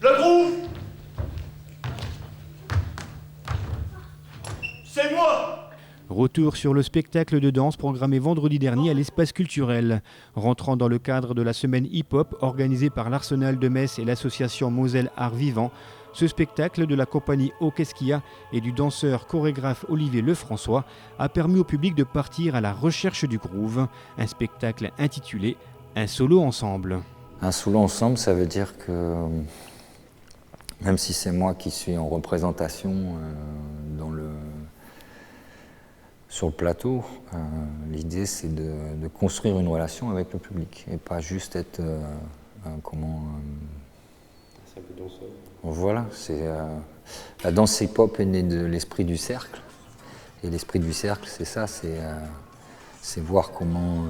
Le groove, c'est moi. Retour sur le spectacle de danse programmé vendredi dernier à l'espace culturel. Rentrant dans le cadre de la semaine hip-hop organisée par l'Arsenal de Metz et l'association Moselle Art Vivant, ce spectacle de la compagnie Okeskia et du danseur chorégraphe Olivier Lefrançois a permis au public de partir à la recherche du groove, un spectacle intitulé « Un solo ensemble ». Un solo ensemble, ça veut dire que même si c'est moi qui suis en représentation sur le plateau, l'idée c'est de construire une relation avec le public et pas juste être un simple danseur. Voilà, la danse hip-hop est née de l'esprit du cercle. Et l'esprit du cercle, c'est ça, c'est voir comment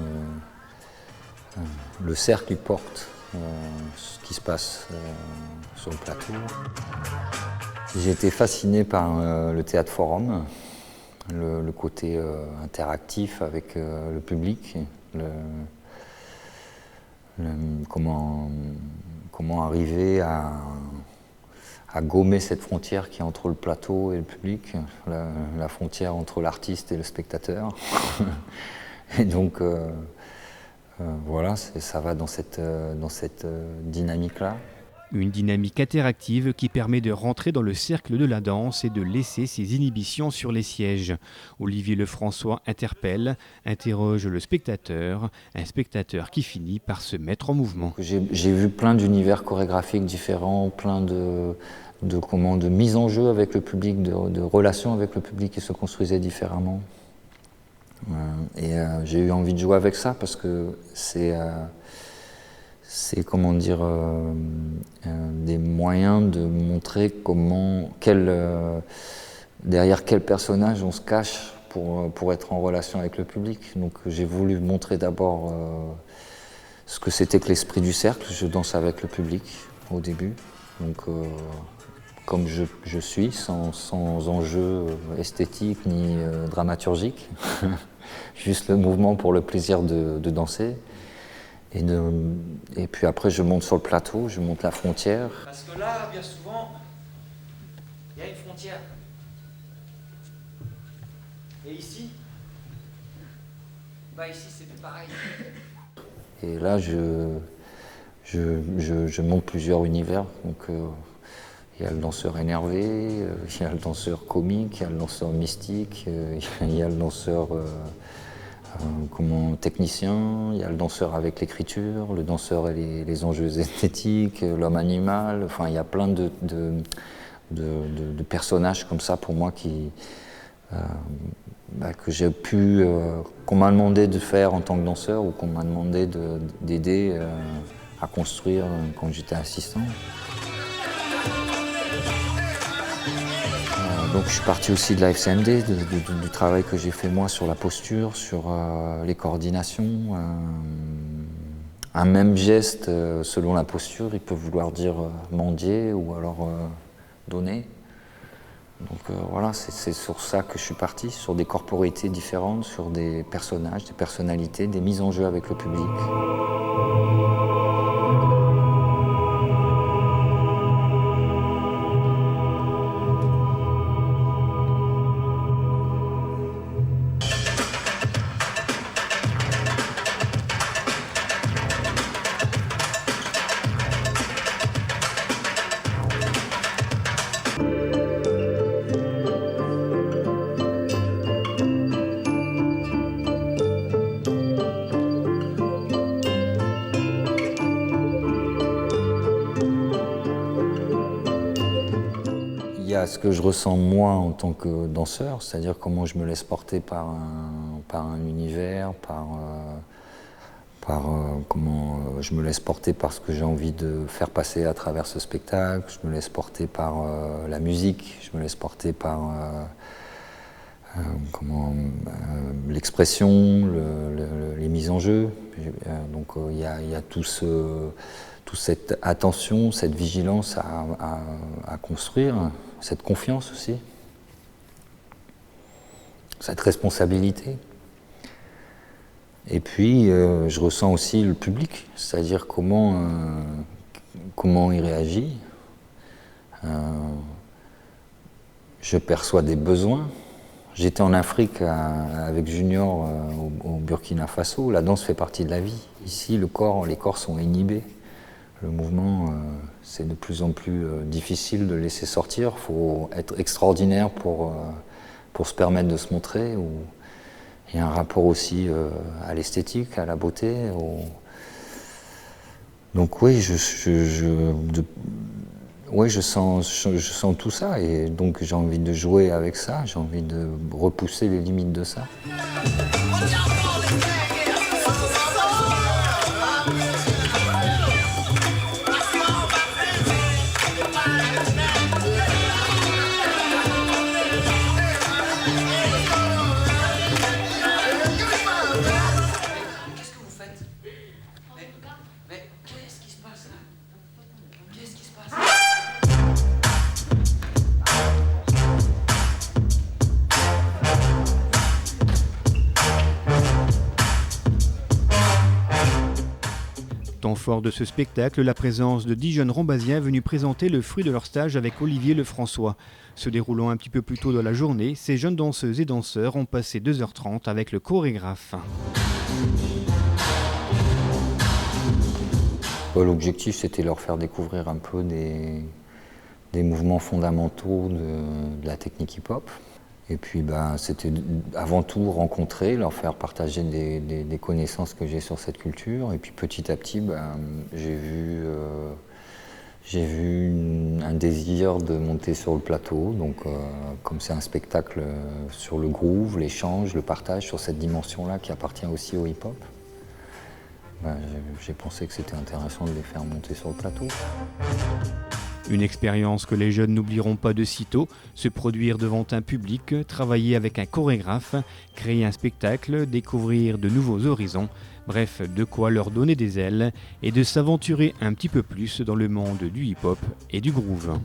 le cercle porte ce qui se passe sur le plateau. J'ai été fasciné par le théâtre forum, le côté interactif avec le public, comment arriver à gommer cette frontière qui est entre le plateau et le public, la frontière entre l'artiste et le spectateur. Et donc, voilà, ça va dans cette dynamique-là. Une dynamique interactive qui permet de rentrer dans le cercle de la danse et de laisser ses inhibitions sur les sièges. Olivier Lefrançois interpelle, interroge le spectateur, un spectateur qui finit par se mettre en mouvement. J'ai vu plein d'univers chorégraphiques différents, plein de mise en jeu avec le public, de relations avec le public qui se construisaient différemment. Et j'ai eu envie de jouer avec ça parce que c'est comment dire, des moyens de montrer derrière quel personnage on se cache pour être en relation avec le public. Donc j'ai voulu montrer d'abord ce que c'était que l'esprit du cercle. Je danse avec le public au début, donc comme je suis, sans enjeu esthétique ni dramaturgique, juste le mouvement pour le plaisir de danser. Et puis après, je monte sur le plateau, je monte la frontière. Parce que là, bien souvent, il y a une frontière. Et ici, ici c'est plus pareil. Et là, je monte plusieurs univers. Donc, il y a le danseur énervé, il y a le danseur comique, il y a le danseur mystique, il y a le danseur technicien, il y a le danseur avec l'écriture, le danseur et les enjeux esthétiques, l'homme animal, enfin il y a plein de personnages comme ça pour moi que j'ai pu, qu'on m'a demandé de faire en tant que danseur ou qu'on m'a demandé d'aider à construire quand j'étais assistant. Donc je suis parti aussi de la FCMD, du travail que j'ai fait moi sur la posture, sur les coordinations. Un même geste, selon la posture, il peut vouloir dire mendier ou alors donner. Donc voilà, c'est sur ça que je suis parti, sur des corporités différentes, sur des personnages, des personnalités, des mises en jeu avec le public. Il y a ce que je ressens moi en tant que danseur, c'est-à-dire comment je me laisse porter par un univers, comment je me laisse porter par ce que j'ai envie de faire passer à travers ce spectacle, je me laisse porter par la musique, je me laisse porter par l'expression, les mises en jeu. Donc il y a toute cette attention, cette vigilance à construire, cette confiance aussi, cette responsabilité. Et puis je ressens aussi le public, c'est-à-dire comment il réagit, Je perçois des besoins. J'étais en Afrique avec Junior au Burkina Faso. La danse fait partie de la vie. Ici, les corps sont inhibés. Le mouvement, c'est de plus en plus difficile de laisser sortir. Il faut être extraordinaire pour se permettre de se montrer. Il y a un rapport aussi à l'esthétique, à la beauté. Donc oui, je sens tout ça et donc j'ai envie de jouer avec ça, j'ai envie de repousser les limites de ça. Qu'est-ce que vous faites? Mais qu'est-ce qui se passe là? Qu'est-ce qui se passe? Temps fort de ce spectacle, la présence de 10 jeunes rambasiens venus présenter le fruit de leur stage avec Olivier Lefrançois. Se déroulant un petit peu plus tôt dans la journée, ces jeunes danseuses et danseurs ont passé 2h30 avec le chorégraphe. L'objectif, c'était leur faire découvrir un peu des mouvements fondamentaux de la technique hip-hop. Et puis c'était avant tout rencontrer, leur faire partager des connaissances que j'ai sur cette culture. Et puis petit à petit, j'ai vu un désir de monter sur le plateau. Donc comme c'est un spectacle sur le groove, l'échange, le partage, sur cette dimension-là qui appartient aussi au hip-hop, j'ai pensé que c'était intéressant de les faire monter sur le plateau. Une expérience que les jeunes n'oublieront pas de sitôt, se produire devant un public, travailler avec un chorégraphe, créer un spectacle, découvrir de nouveaux horizons, bref, de quoi leur donner des ailes et de s'aventurer un petit peu plus dans le monde du hip-hop et du groove.